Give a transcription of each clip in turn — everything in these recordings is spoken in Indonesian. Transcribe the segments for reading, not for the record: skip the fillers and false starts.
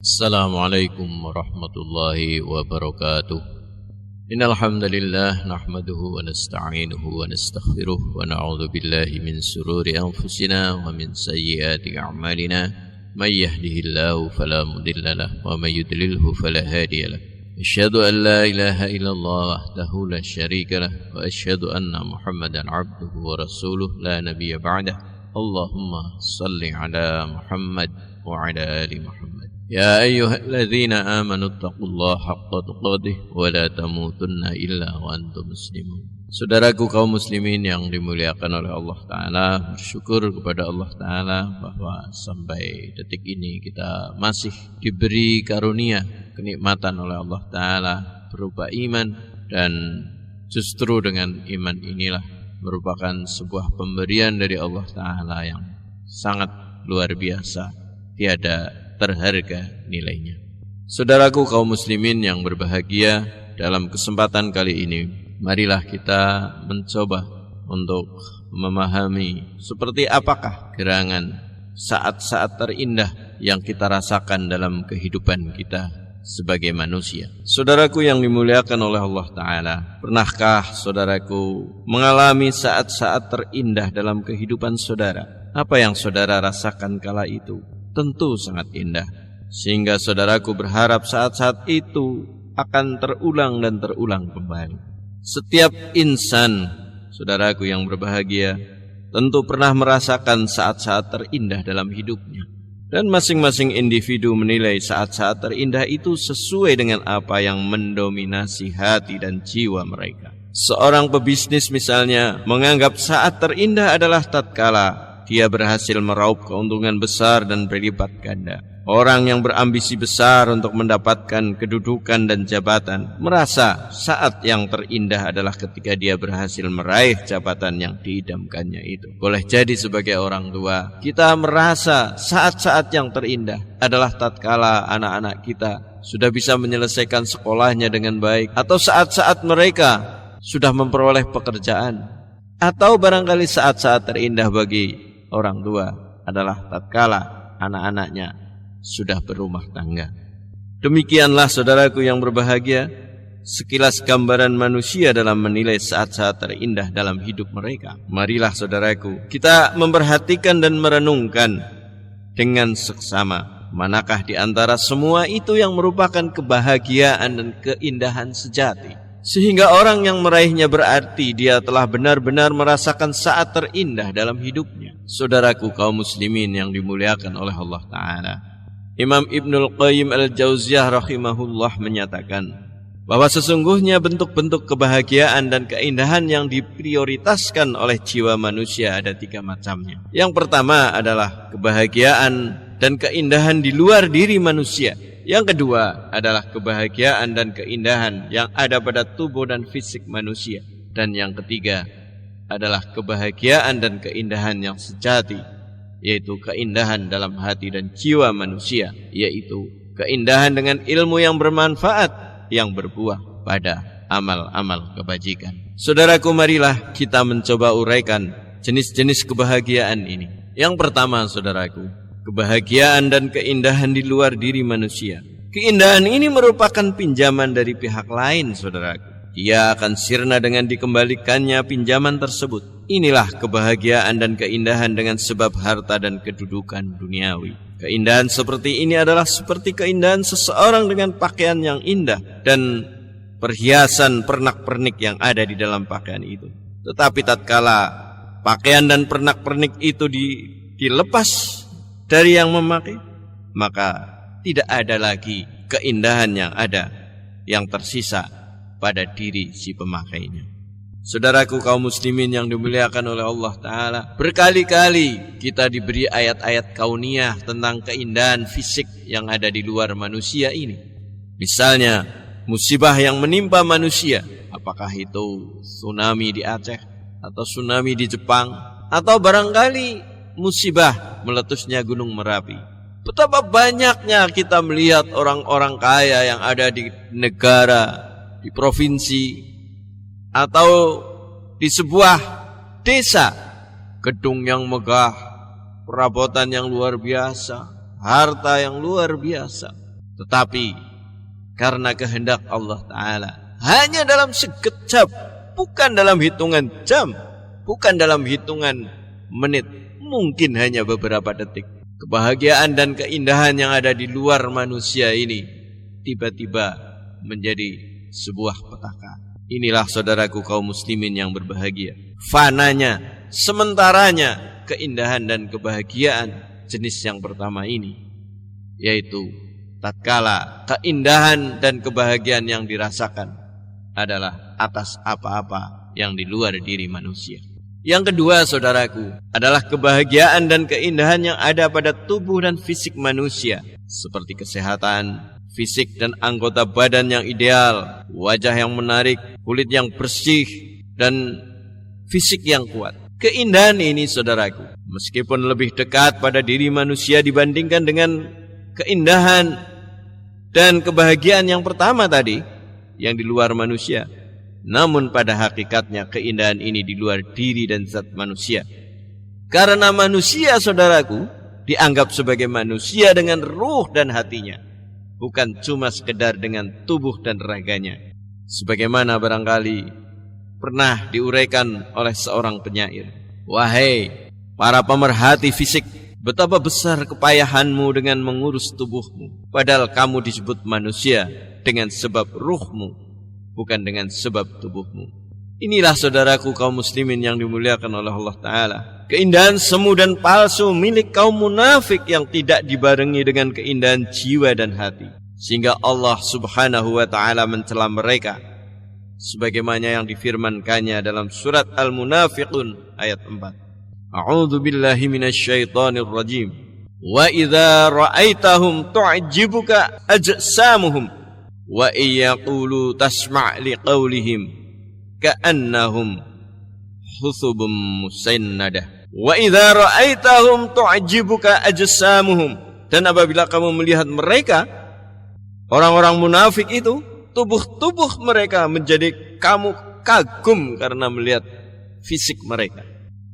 السلام عليكم ورحمة الله وبركاته إن الحمد لله نحمده ونستعينه ونستغفره ونعوذ بالله من شرور أنفسنا ومن سيئات أعمالنا من يهده الله فلا مضل له ومن يضلله فلا هادي له أشهد أن لا إله إلا الله وحده لا شريك له وأشهد أن محمدا عبده ورسوله لا نبي بعده اللهم صل على محمد وعلى آل محمد يا أيها الذين آمنوا اتقوا الله حق تقاته ولا تموتن إلا وأنتم مسلمون. Saudaraku kaum muslimin yang dimuliakan oleh Allah Ta'ala, bersyukur kepada Allah Ta'ala bahwa sampai detik ini kita masih diberi karunia kenikmatan oleh Allah Ta'ala berupa iman, dan justru dengan iman inilah merupakan sebuah pemberian dari Allah Ta'ala yang sangat luar biasa, tiada terharga nilainya. Saudaraku kaum muslimin yang berbahagia, dalam kesempatan kali ini marilah kita mencoba untuk memahami seperti apakah gerangan saat-saat terindah yang kita rasakan dalam kehidupan kita sebagai manusia. Saudaraku yang dimuliakan oleh Allah Ta'ala, pernahkah saudaraku mengalami saat-saat terindah dalam kehidupan saudara? Apa yang saudara rasakan kala itu? Tentu sangat indah, sehingga saudaraku berharap saat-saat itu akan terulang dan terulang kembali. Setiap insan, saudaraku yang berbahagia, tentu pernah merasakan saat-saat terindah dalam hidupnya. Dan masing-masing individu menilai saat-saat terindah itu sesuai dengan apa yang mendominasi hati dan jiwa mereka. Seorang pebisnis misalnya menganggap saat terindah adalah tatkala dia berhasil meraup keuntungan besar dan berlipat ganda. Orang yang berambisi besar untuk mendapatkan kedudukan dan jabatan merasa saat yang terindah adalah ketika dia berhasil meraih jabatan yang diidamkannya itu. Boleh jadi sebagai orang tua kita merasa saat-saat yang terindah adalah tatkala anak-anak kita sudah bisa menyelesaikan sekolahnya dengan baik, atau saat-saat mereka sudah memperoleh pekerjaan, atau barangkali saat-saat terindah bagi orang tua adalah tatkala anak-anaknya sudah berumah tangga. Demikianlah saudaraku yang berbahagia, sekilas gambaran manusia dalam menilai saat-saat terindah dalam hidup mereka. Marilah saudaraku kita memperhatikan dan merenungkan dengan seksama, manakah di antara semua itu yang merupakan kebahagiaan dan keindahan sejati, sehingga orang yang meraihnya berarti dia telah benar-benar merasakan saat terindah dalam hidupnya. Saudaraku kaum muslimin yang dimuliakan oleh Allah Ta'ala, Imam Ibnul Qayyim Al-Jauziyah rahimahullah menyatakan bahwa sesungguhnya bentuk-bentuk kebahagiaan dan keindahan yang diprioritaskan oleh jiwa manusia ada 3 macamnya. Yang pertama adalah kebahagiaan dan keindahan di luar diri manusia. Yang kedua adalah kebahagiaan dan keindahan yang ada pada tubuh dan fisik manusia. Dan yang ketiga adalah kebahagiaan dan keindahan yang sejati, yaitu keindahan dalam hati dan jiwa manusia, yaitu keindahan dengan ilmu yang bermanfaat yang berbuah pada amal-amal kebajikan. Saudaraku, marilah kita mencoba uraikan jenis-jenis kebahagiaan ini. Yang pertama saudaraku, kebahagiaan dan keindahan di luar diri manusia. Keindahan ini merupakan pinjaman dari pihak lain saudaraku. Dia akan sirna dengan dikembalikannya pinjaman tersebut. Inilah kebahagiaan dan keindahan dengan sebab harta dan kedudukan duniawi. Keindahan seperti ini adalah seperti keindahan seseorang dengan pakaian yang indah dan perhiasan pernak-pernik yang ada di dalam pakaian itu. Tetapi tatkala pakaian dan pernak-pernik itu dilepas dari yang memakai, maka tidak ada lagi keindahan yang ada yang tersisa pada diri si pemakainya. Saudaraku kaum muslimin yang dimuliakan oleh Allah Ta'ala, berkali-kali kita diberi ayat-ayat kauniyah tentang keindahan fisik yang ada di luar manusia ini. Misalnya musibah yang menimpa manusia, apakah itu tsunami di Aceh atau tsunami di Jepang, atau barangkali musibah meletusnya Gunung Merapi. Betapa banyaknya kita melihat orang-orang kaya yang ada di negara, di provinsi, atau di sebuah desa, gedung yang megah, perabotan yang luar biasa, harta yang luar biasa. Tetapi karena kehendak Allah Ta'ala, hanya dalam sekejap, bukan dalam hitungan jam, bukan dalam hitungan menit, mungkin hanya beberapa detik, kebahagiaan dan keindahan yang ada di luar manusia ini tiba-tiba menjadi sebuah petaka. Inilah saudaraku kaum muslimin yang berbahagia. Fananya, sementaranya keindahan dan kebahagiaan jenis yang pertama ini, yaitu tatkala keindahan dan kebahagiaan yang dirasakan adalah atas apa-apa yang di luar diri manusia. Yang kedua saudaraku adalah kebahagiaan dan keindahan yang ada pada tubuh dan fisik manusia, seperti kesehatan fisik dan anggota badan yang ideal, wajah yang menarik, kulit yang bersih, dan fisik yang kuat. Keindahan ini saudaraku, meskipun lebih dekat pada diri manusia dibandingkan dengan keindahan dan kebahagiaan yang pertama tadi, yang di luar manusia, namun pada hakikatnya keindahan ini di luar diri dan zat manusia. Karena manusia saudaraku dianggap sebagai manusia dengan ruh dan hatinya, bukan cuma sekedar dengan tubuh dan raganya. Sebagaimana barangkali pernah diuraikan oleh seorang penyair, wahai para pemerhati fisik, betapa besar kepayahanmu dengan mengurus tubuhmu, padahal kamu disebut manusia dengan sebab ruhmu, bukan dengan sebab tubuhmu. Inilah saudaraku kaum muslimin yang dimuliakan oleh Allah Ta'ala, keindahan semu dan palsu milik kaum munafik yang tidak dibarengi dengan keindahan jiwa dan hati, sehingga Allah Subhanahu wa Ta'ala mencela mereka sebagaimana yang difirmankannya dalam surat Al-Munafiqun ayat 4. A'udzu billahi minasyaitonir rajim. Wa idza ra'aitahum tu'jibuka ajsamuhum wa iyaqulu tasma' liqaulihim ka'annahum huthubun musannadah. Wa idza ra'aitahum tu'jibuka ajsamuhum, dan apabila kamu melihat mereka, orang-orang munafik itu, tubuh-tubuh mereka menjadi kamu kagum karena melihat fisik mereka.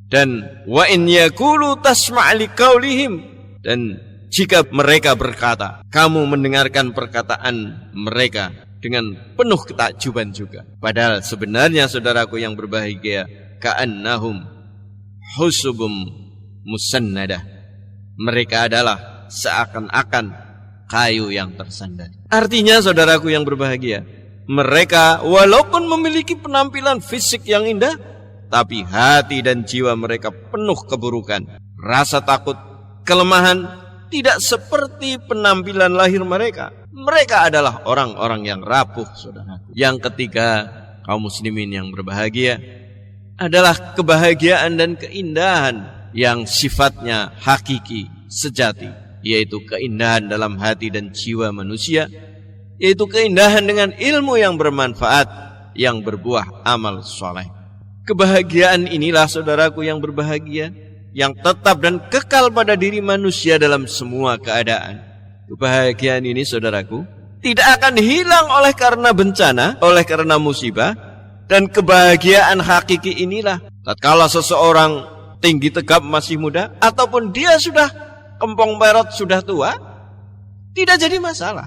Dan wa in yaqulu tasma' liqaulihim, dan jika mereka berkata, kamu mendengarkan perkataan mereka dengan penuh ketakjuban juga. Padahal sebenarnya saudaraku yang berbahagia, ka'annahum husubum musannadah, mereka adalah seakan-akan kayu yang tersandar. Artinya saudaraku yang berbahagia, mereka walaupun memiliki penampilan fisik yang indah, tapi hati dan jiwa mereka penuh keburukan, rasa takut, kelemahan, tidak seperti penampilan lahir mereka. Mereka adalah orang-orang yang rapuh saudaraku. Yang ketiga kaum muslimin yang berbahagia adalah kebahagiaan dan keindahan yang sifatnya hakiki, sejati, yaitu keindahan dalam hati dan jiwa manusia, yaitu keindahan dengan ilmu yang bermanfaat, yang berbuah amal soleh. Kebahagiaan inilah saudaraku yang berbahagia, yang tetap dan kekal pada diri manusia dalam semua keadaan. Kebahagiaan ini saudaraku tidak akan hilang oleh karena bencana, oleh karena musibah. Dan kebahagiaan hakiki inilah tatkala seseorang tinggi tegap masih muda, ataupun dia sudah kempong perot sudah tua, tidak jadi masalah,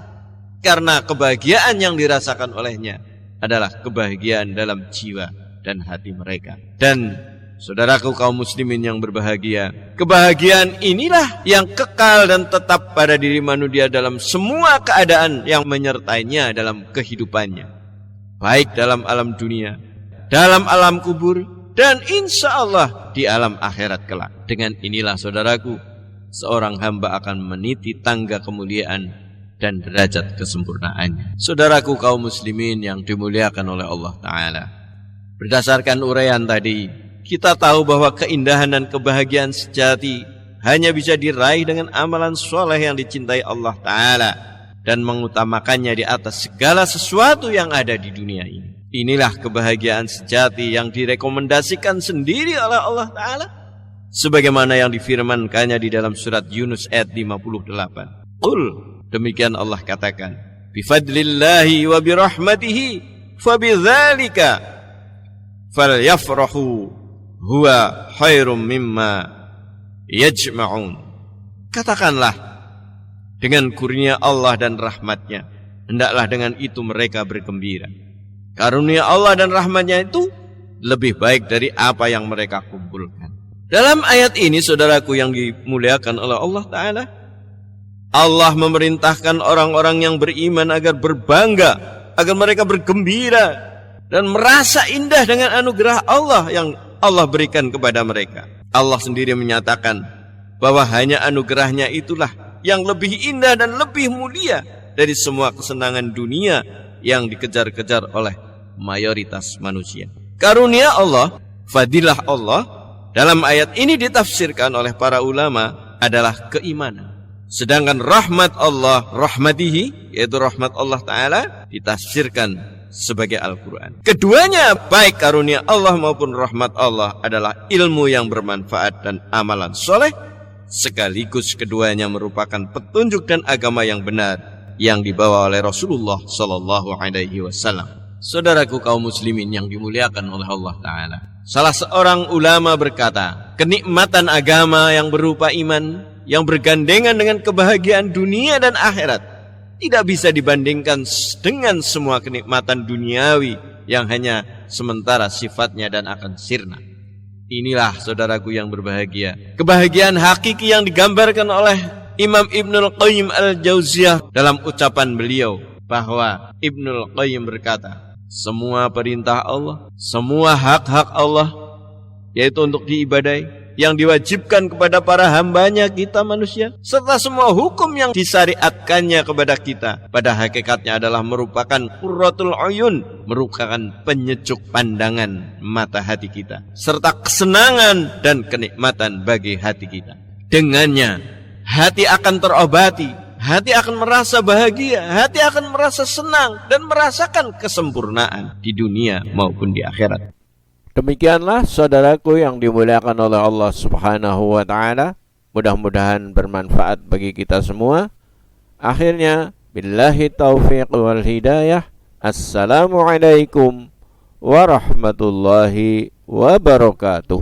karena kebahagiaan yang dirasakan olehnya adalah kebahagiaan dalam jiwa dan hati mereka. Dan saudaraku kaum muslimin yang berbahagia, kebahagiaan inilah yang kekal dan tetap pada diri manusia dalam semua keadaan yang menyertainya dalam kehidupannya, baik dalam alam dunia, dalam alam kubur, dan insya Allah di alam akhirat kelak. Dengan inilah saudaraku, seorang hamba akan meniti tangga kemuliaan dan derajat kesempurnaannya. Saudaraku kaum muslimin yang dimuliakan oleh Allah Ta'ala, berdasarkan uraian tadi, kita tahu bahwa keindahan dan kebahagiaan sejati hanya bisa diraih dengan amalan soleh yang dicintai Allah Ta'ala dan mengutamakannya di atas segala sesuatu yang ada di dunia ini. Inilah kebahagiaan sejati yang direkomendasikan sendiri oleh Allah Ta'ala, sebagaimana yang difirmankannya di dalam surat Yunus ayat 58. Qul, demikian Allah katakan, bifadlillahi wa birahmatihi fabidzalika falyafrahu huwa khairum mimma yajma'un. Katakanlah, dengan kurnia Allah dan rahmatnya, hendaklah dengan itu mereka bergembira. Karunia Allah dan rahmatnya itu lebih baik dari apa yang mereka kumpulkan. Dalam ayat ini, saudaraku yang dimuliakan oleh Allah Ta'ala, Allah memerintahkan orang-orang yang beriman agar berbangga, agar mereka bergembira dan merasa indah dengan anugerah Allah yang Allah berikan kepada mereka. Allah sendiri menyatakan bahwa hanya anugerahnya itulah yang lebih indah dan lebih mulia dari semua kesenangan dunia yang dikejar-kejar oleh mayoritas manusia. Karunia Allah, fadilah Allah, dalam ayat ini ditafsirkan oleh para ulama adalah keimanan. Sedangkan rahmat Allah, rahmatihi, yaitu rahmat Allah Ta'ala, ditafsirkan sebagai Al-Quran. Keduanya, baik karunia Allah maupun rahmat Allah, adalah ilmu yang bermanfaat dan amalan soleh, sekaligus keduanya merupakan petunjuk dan agama yang benar yang dibawa oleh Rasulullah Sallallahu Alaihi Wasallam. Saudaraku kaum muslimin yang dimuliakan oleh Allah Ta'ala, salah seorang ulama berkata, kenikmatan agama yang berupa iman, yang bergandengan dengan kebahagiaan dunia dan akhirat, tidak bisa dibandingkan dengan semua kenikmatan duniawi yang hanya sementara sifatnya dan akan sirna. Inilah saudaraku yang berbahagia, kebahagiaan hakiki yang digambarkan oleh Imam Ibnul Qayyim Al-Jauziyah dalam ucapan beliau, bahwa Ibnul Qayyim berkata, semua perintah Allah, semua hak-hak Allah, yaitu untuk diibadai, yang diwajibkan kepada para hambanya kita manusia, serta semua hukum yang disyariatkannya kepada kita, pada hakikatnya adalah merupakan qurratul uyun, merupakan penyejuk pandangan mata hati kita, serta kesenangan dan kenikmatan bagi hati kita. Dengannya hati akan terobati, hati akan merasa bahagia, hati akan merasa senang dan merasakan kesempurnaan di dunia maupun di akhirat. Demikianlah saudaraku yang dimuliakan oleh Allah Subhanahu wa Ta'ala. Mudah-mudahan bermanfaat bagi kita semua. Akhirnya, billahi taufiq wal hidayah. Assalamualaikum warahmatullahi wabarakatuh.